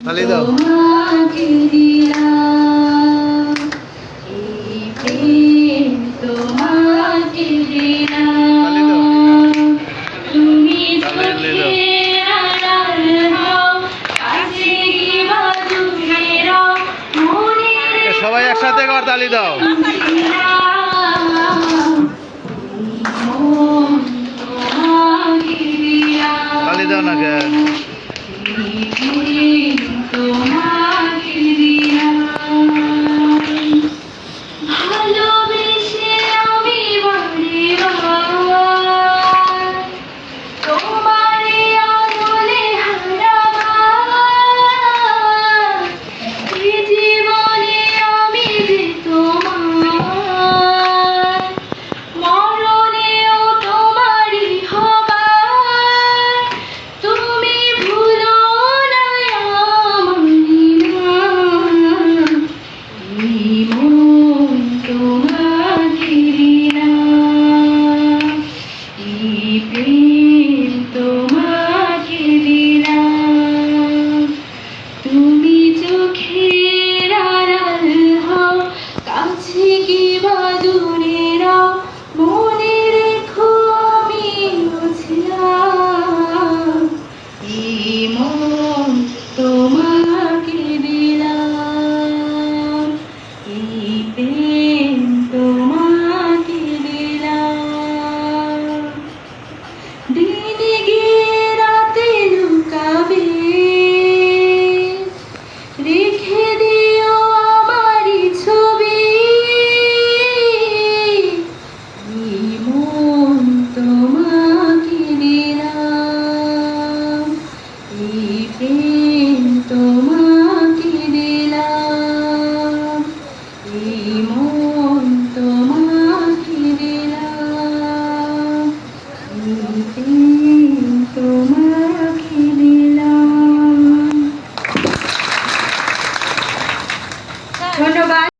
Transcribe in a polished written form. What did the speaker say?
তালি দাও। তোমাকে দিলাম এই প্রেম, তোমাকে তালি দাও। দিলাম। তুমি তালি দাও। চোখের আড়াল হও, কাছে কিংবা দূরে রও, মনের সবাই একসাথে কর, তালি দাও। মন তোমাকে দিলাম। তালি দাও না কে? তোমাকে দিলাম। ভালোবেসে আমি বারে বার তোমারে আদলে হারাবার, এই জীবনে আমি যে তোমার, মরণেও তোমারই হবার। তুমি ভুলো না আমায়, এই মন তোমাকে দিলাম, এই প্রেম তোমাকে দিলাম। তুমি চোখের আড়াল হও, কাছে কিংবা দূরে রও, মনে রেখো আমি ছিলাম, এই মন তোমাকে দিলাম, এই প্রেম তোমাকে দিলাম। দিনে গিয়ে রাতে লুকাবে, রেখে দিও আমারই ছবি, এই মন তোমাকে দিলাম, এই প্রেম তোমাকে দিলাম, এই